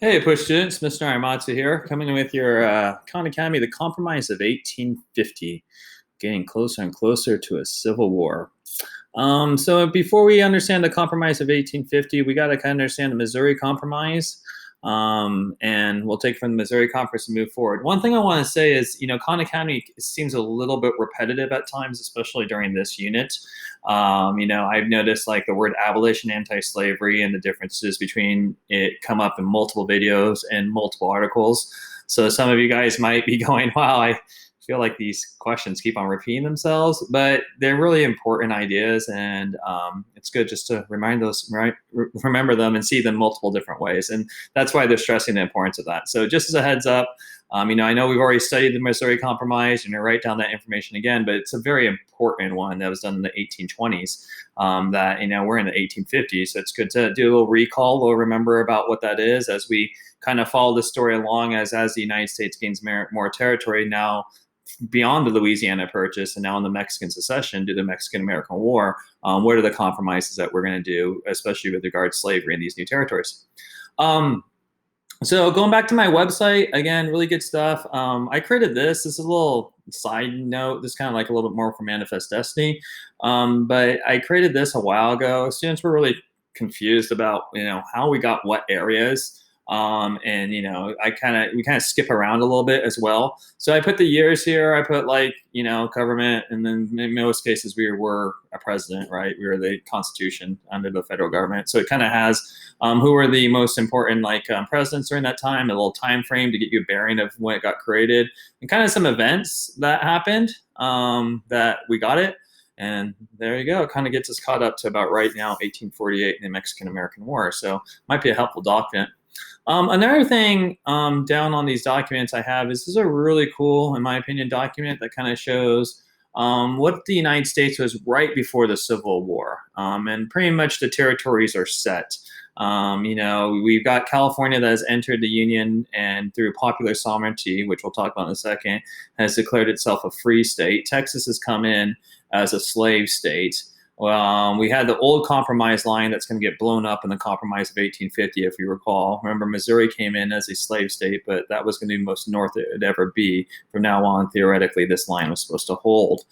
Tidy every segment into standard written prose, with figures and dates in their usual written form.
Hey, Push students, Mr. Arimatsu here, coming in with your Khan Academy, The Compromise of 1850, getting closer and closer to a civil war. So before we understand the Compromise of 1850, we got to kind of understand the Missouri Compromise, and we'll take from the Missouri Conference and move forward. One thing I want to say is, Khan Academy seems a little bit repetitive at times, especially during this unit. I've noticed like the word abolition, anti-slavery, and the differences between it come up in multiple videos and multiple articles. So some of you guys might be going, wow, I feel like these questions keep on repeating themselves, but they're really important ideas, and it's good just to remember them and see them multiple different ways, and that's why they're stressing the importance of that. So just as a heads up, I know we've already studied the Missouri Compromise, and I write down that information again, but it's a very important one that was done in the 1820s. That we're in the 1850s, so it's good to do a little recall, a little remember about what that is as we kind of follow the story along as the United States gains more territory now beyond the Louisiana Purchase and now in the Mexican secession due to the Mexican-American War. What are the compromises that we're going to do, especially with regard to slavery in these new territories? So going back to my website, again, really good stuff. I created this. This is a little side note. This is kind of like a little bit more for Manifest Destiny. But I created this a while ago. Students were really confused about, how we got what areas. And we kind of skip around a little bit as well. So I put the years here. I put government, and then in most cases we were a president, right? We were the Constitution under the federal government. So it kind of has who were the most important presidents during that time, a little time frame to get you a bearing of when it got created, and kind of some events that happened that we got it. And there you go. It kind of gets us caught up to about right now, 1848 in the Mexican-American War. So might be a helpful document. Another thing down on these documents I have is this is a really cool, in my opinion, document that kind of shows what the United States was right before the Civil War. And pretty much the territories are set. We've got California that has entered the Union and through popular sovereignty, which we'll talk about in a second, has declared itself a free state. Texas has come in as a slave state. We had the old compromise line that's going to get blown up in the Compromise of 1850, if you recall. Remember, Missouri came in as a slave state, but that was going to be the most north it would ever be. From now on, theoretically, this line was supposed to hold.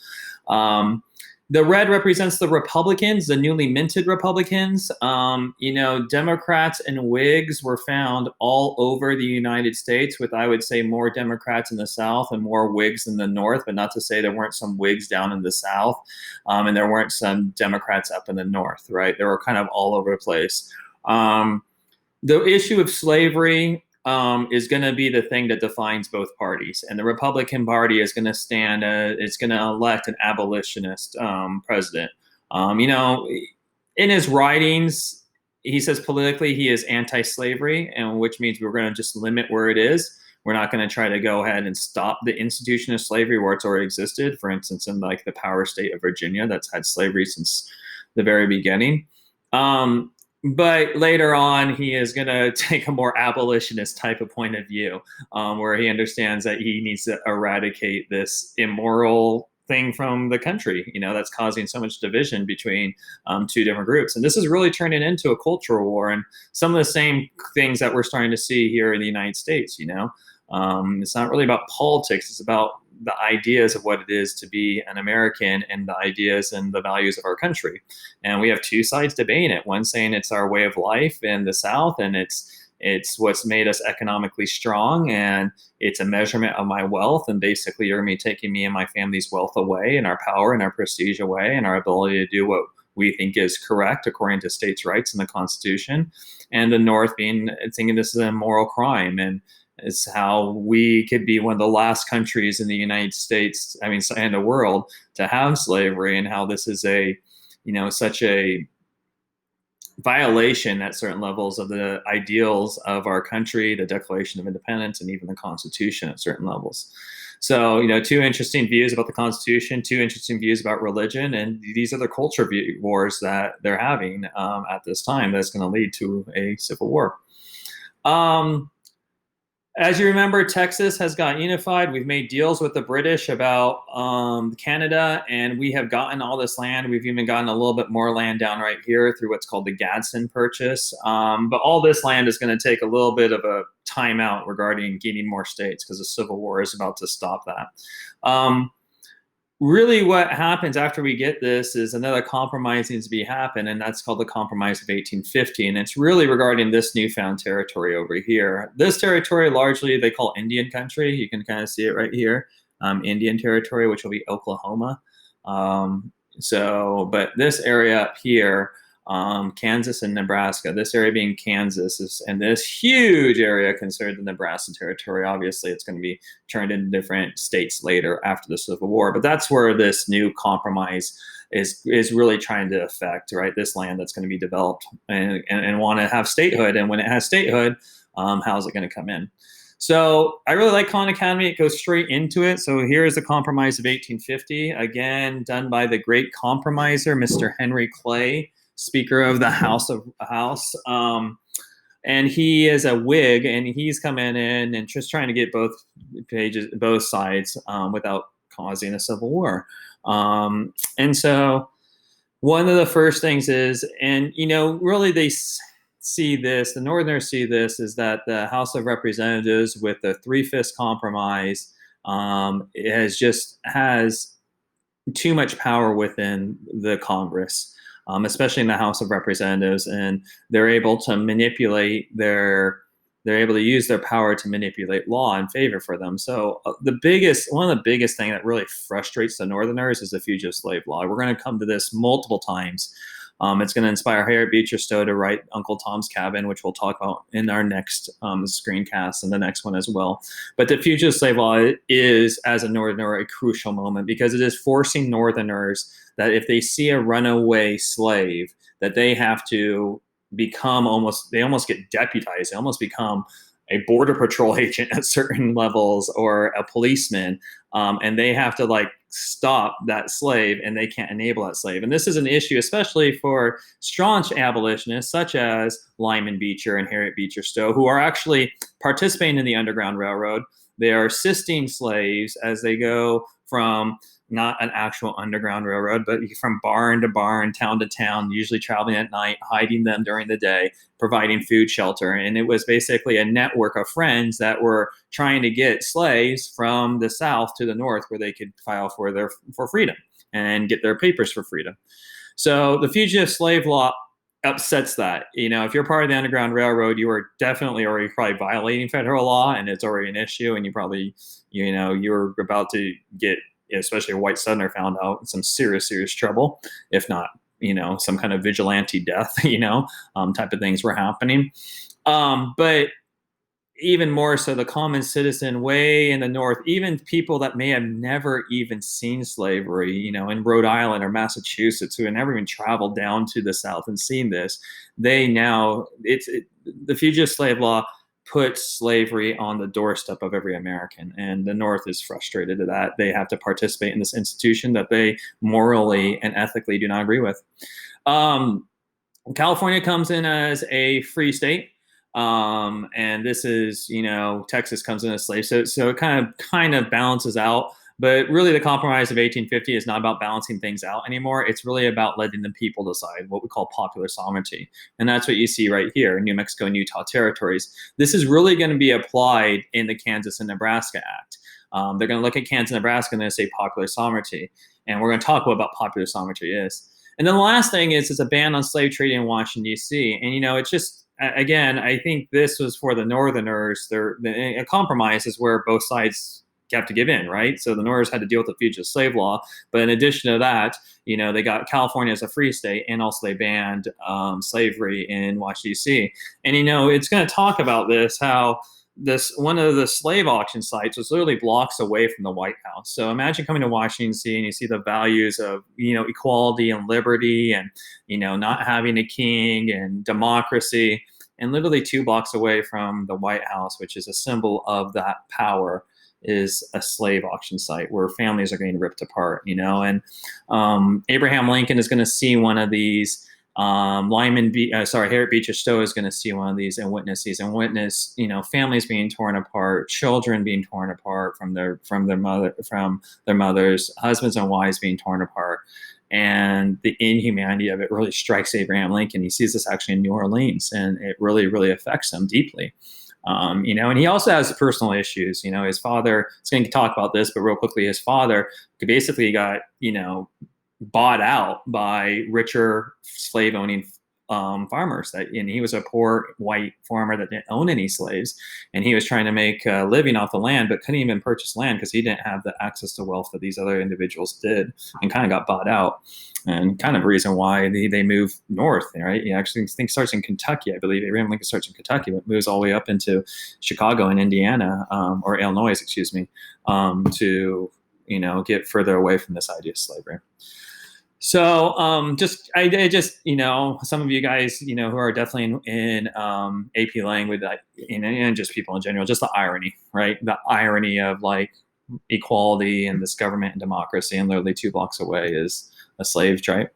The red represents the Republicans, the newly minted Republicans. Democrats and Whigs were found all over the United States, with, I would say, more Democrats in the South and more Whigs in the North, but not to say there weren't some Whigs down in the South, and there weren't some Democrats up in the North, right? They were kind of all over the place. The issue of slavery is going to be the thing that defines both parties. And the Republican Party is going to it's going to elect an abolitionist president. In his writings, he says politically he is anti-slavery, and which means we're going to just limit where it is. We're not going to try to go ahead and stop the institution of slavery where it's already existed. For instance, in like the power state of Virginia, that's had slavery since the very beginning. But later on, he is going to take a more abolitionist type of point of view, where he understands that he needs to eradicate this immoral thing from the country, that's causing so much division between two different groups. And this is really turning into a cultural war, and some of the same things that we're starting to see here in the United States. It's not really about politics. It's about the ideas of what it is to be an American and the ideas and the values of our country. And we have two sides debating it. One saying it's our way of life in the South, and it's what's made us economically strong, and it's a measurement of my wealth. And basically, you're going to be taking me and my family's wealth away, and our power and our prestige away, and our ability to do what we think is correct according to states' rights and the Constitution. And the North thinking this is a moral crime, and it's how we could be one of the last countries in the United States, and the world, to have slavery, and how this is such a violation at certain levels of the ideals of our country, the Declaration of Independence, and even the Constitution at certain levels. So, two interesting views about the Constitution, two interesting views about religion, and these are the culture wars that they're having at this time that's going to lead to a civil war. As you remember, Texas has got unified. We've made deals with the British about Canada, and we have gotten all this land. We've even gotten a little bit more land down right here through what's called the Gadsden Purchase. But all this land is going to take a little bit of a timeout regarding gaining more states because the Civil War is about to stop that. Really what happens after we get this is another compromise needs to be happen, and that's called the Compromise of 1850, and it's really regarding this newfound territory over here. This territory largely they call Indian country. You can kind of see it right here, Indian territory, which will be Oklahoma. But this area up here, Kansas and Nebraska, this area being Kansas, and this huge area considered the Nebraska territory. Obviously, it's going to be turned into different states later after the Civil War, but that's where this new compromise is really trying to affect, right? This land that's going to be developed and want to have statehood, and when it has statehood, how's it going to come in? So I really like Khan Academy. It goes straight into it. So here is the Compromise of 1850, again done by the great compromiser, Mr. Henry Clay, Speaker of the House. And he is a Whig, and he's coming in and just trying to get both sides without causing a civil war. And so one of the first things is, and really they see this, the Northerners see this, is that the House of Representatives with the 3/5 compromise has too much power within the Congress, especially in the House of Representatives, and they're able to use their power to manipulate law in favor for them. So one of the biggest thing that really frustrates the Northerners is the Fugitive Slave Law. We're going to come to this multiple times. It's going to inspire Harriet Beecher Stowe to write Uncle Tom's Cabin, which we'll talk about in our next screencast and the next one as well. But the Fugitive Slave Law is, as a Northerner, a crucial moment because it is forcing Northerners that if they see a runaway slave, that they have to become they almost get deputized. They almost become a border patrol agent at certain levels or a policeman, and they have to stop that slave, and they can't enable that slave. And this is an issue especially for staunch abolitionists such as Lyman Beecher and Harriet Beecher Stowe, who are actually participating in the Underground Railroad. They are assisting slaves as they go from not an actual Underground Railroad, but from barn to barn, town to town, usually traveling at night, hiding them during the day, providing food, shelter. And it was basically a network of friends that were trying to get slaves from the South to the North where they could file for freedom and get their papers for freedom. So the Fugitive Slave Law upsets that. If you're part of the Underground Railroad, you are definitely already probably violating federal law, and it's already an issue, and you probably, you're about to get, especially a white Southerner, found out in some serious trouble, if not, some kind of vigilante death, type of things were happening. But even more so, the common citizen way in the North, even people that may have never even seen slavery, in Rhode Island or Massachusetts, who had never even traveled down to the South and seen this, the Fugitive Slave Law puts slavery on the doorstep of every American, and the North is frustrated at that. They have to participate in this institution that they morally and ethically do not agree with. California comes in as a free state. And this is, Texas comes in as slave. So it kind of balances out. But really, the Compromise of 1850 is not about balancing things out anymore. It's really about letting the people decide, what we call popular sovereignty. And that's what you see right here in New Mexico and Utah territories. This is really going to be applied in the Kansas and Nebraska Act. They're going to look at Kansas and Nebraska and they're going to say popular sovereignty. And we're going to talk about what popular sovereignty is. And then the last thing is, it's a ban on slave trading in Washington, D.C. And, it's just, again, I think this was for the Northerners. A compromise is where both sides have to give in, right? So the Northerners had to deal with the Fugitive Slave Law, but in addition to that, they got California as a free state, and also they banned slavery in Washington, D.C. And it's going to talk about this, how one of the slave auction sites was literally blocks away from the White House. So imagine coming to Washington, D.C. and you see the values of equality and liberty, and not having a king and democracy, and literally 2 blocks away from the White House, which is a symbol of that power, is a slave auction site where families are getting ripped apart. And Abraham Lincoln is going to see one of these Harriet Beecher Stowe is going to see one of these and witness these and witness, families being torn apart, children being torn apart from their mothers, husbands and wives being torn apart. And the inhumanity of it really strikes Abraham Lincoln. He sees this actually in New Orleans, and it really, really affects him deeply. And he also has personal issues. His father is going to talk about this, but real quickly, his father basically got, bought out by richer slave owning farmers, and he was a poor white farmer that didn't own any slaves, and he was trying to make a living off the land, but couldn't even purchase land because he didn't have the access to wealth that these other individuals did, and kind of got bought out. And kind of reason why they moved north, right? He actually starts in Kentucky, I believe. Abraham Lincoln starts in Kentucky, but moves all the way up into Chicago and Indiana, or Illinois, excuse me, to get further away from this idea of slavery. So I just, some of you guys, who are definitely in AP language, and just people in general, just the irony, right? The irony of like equality and this government and democracy, and literally 2 blocks away is a slave trade.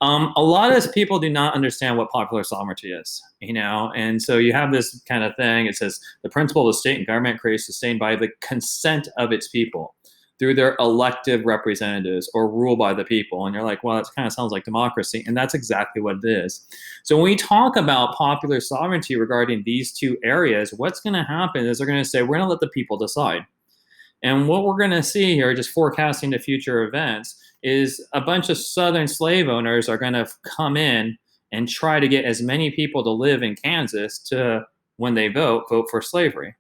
A lot of people do not understand what popular sovereignty is, and so you have this kind of thing. It says the principle of the state and government creates sustained by the consent of its people through their elective representatives or ruled by the people. And you're like, well, that kind of sounds like democracy. And that's exactly what it is. So when we talk about popular sovereignty regarding these 2 areas, what's going to happen is they're going to say, we're going to let the people decide. And what we're going to see here, just forecasting the future events, is a bunch of Southern slave owners are going to come in and try to get as many people to live in Kansas to, when they vote for slavery.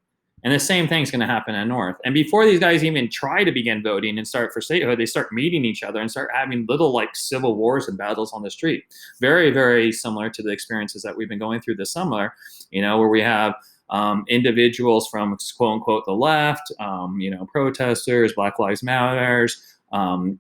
And the same thing's going to happen in North. And before these guys even try to begin voting and start for statehood, they start meeting each other and start having little like civil wars and battles on the street. Very, very similar to the experiences that we've been going through this summer, where we have individuals from quote unquote the left, protesters, Black Lives Matters,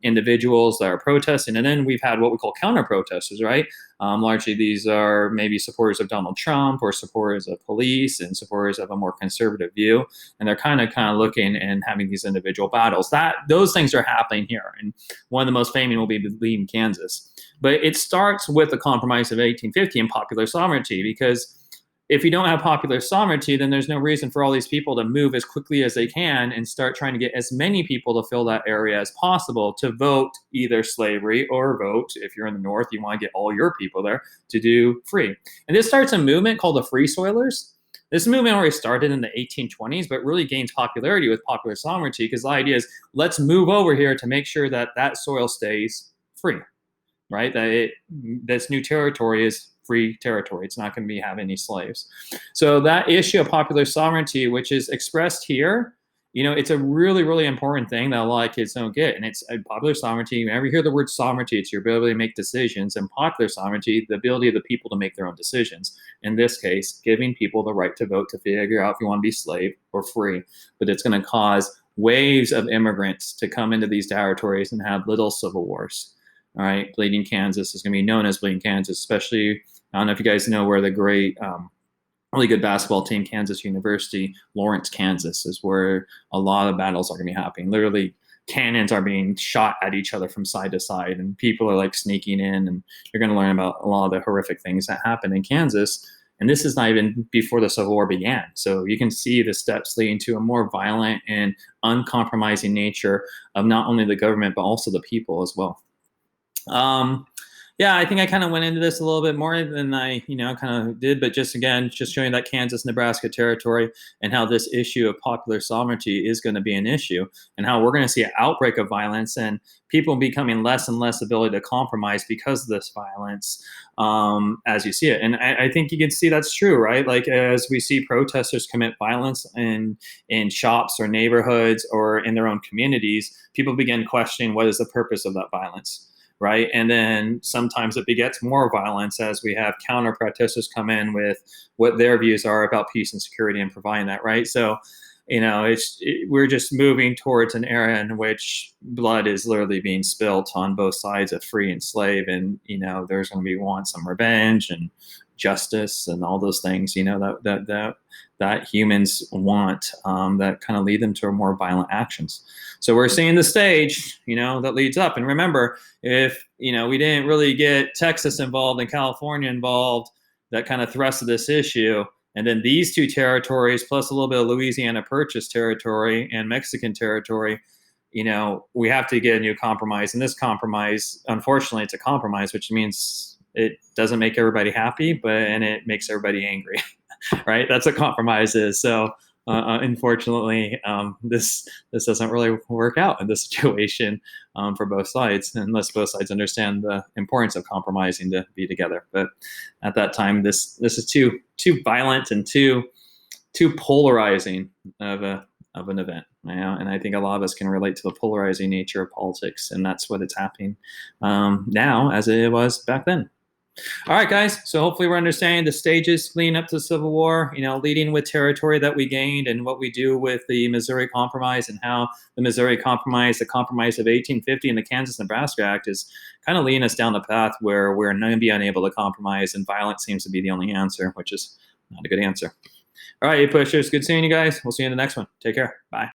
individuals that are protesting. And then we've had what we call counter protesters, right? Largely these are maybe supporters of Donald Trump or supporters of police and supporters of a more conservative view. And they're kind of looking and having these individual battles. Those things are happening here. And one of the most famous will be in Kansas. But it starts with the Compromise of 1850 and popular sovereignty, because if you don't have popular sovereignty, then there's no reason for all these people to move as quickly as they can and start trying to get as many people to fill that area as possible to vote either slavery or vote, if you're in the North, you want to get all your people there, to do free. And this starts a movement called the Free Soilers. This movement already started in the 1820s, but really gains popularity with popular sovereignty, because the idea is, let's move over here to make sure that that soil stays free, right? That this new territory is free territory. It's not going to have any slaves. So that issue of popular sovereignty, which is expressed here, it's a really, really important thing that a lot of kids don't get. And it's popular sovereignty. Whenever you hear the word sovereignty, it's your ability to make decisions. And popular sovereignty, the ability of the people to make their own decisions. In this case, giving people the right to vote to figure out if you want to be slave or free. But it's going to cause waves of immigrants to come into these territories and have little civil wars. All right, Bleeding Kansas is going to be known as Bleeding Kansas, especially, I don't know if you guys know where the great, really good basketball team, Kansas University, Lawrence, Kansas, is where a lot of battles are going to be happening. Literally, cannons are being shot at each other from side to side, and people are like sneaking in, and you're going to learn about a lot of the horrific things that happen in Kansas. And this is not even before the Civil War began. So you can see the steps leading to a more violent and uncompromising nature of not only the government, but also the people as well. Yeah, I think I kind of went into this a little bit more than I, kind of did, but just showing that Kansas-Nebraska territory and how this issue of popular sovereignty is going to be an issue, and how we're going to see an outbreak of violence and people becoming less and less ability to compromise because of this violence, as you see it. And I think you can see that's true, right? Like as we see protesters commit violence in shops or neighborhoods or in their own communities, people begin questioning what is the purpose of that violence. Right. And then sometimes it begets more violence as we have counter protesters come in with what their views are about peace and security and providing that. Right. So, we're just moving towards an era in which blood is literally being spilt on both sides of free and slave. And, there's going to be some revenge and justice and all those things, that humans want, that kind of lead them to more violent actions. So we're seeing the stage, that leads up. And remember, if we didn't really get Texas involved and California involved, that kind of thrust of this issue, and then these two territories plus a little bit of Louisiana Purchase territory and Mexican territory, we have to get a new compromise. And this compromise, unfortunately, it's a compromise, which means it doesn't make everybody happy, and it makes everybody angry, right? That's what compromise is. So unfortunately, this doesn't really work out in this situation for both sides, unless both sides understand the importance of compromising to be together. But at that time, this is too violent and too polarizing of an event. And I think a lot of us can relate to the polarizing nature of politics, and that's what it's happening now as it was back then. All right, guys. So hopefully we're understanding the stages leading up to the Civil War, leading with territory that we gained and what we do with the Missouri Compromise, and how the Missouri Compromise, the Compromise of 1850 and the Kansas-Nebraska Act is kind of leading us down the path where we're going to be unable to compromise, and violence seems to be the only answer, which is not a good answer. All right, you pushers. Good seeing you guys. We'll see you in the next one. Take care. Bye.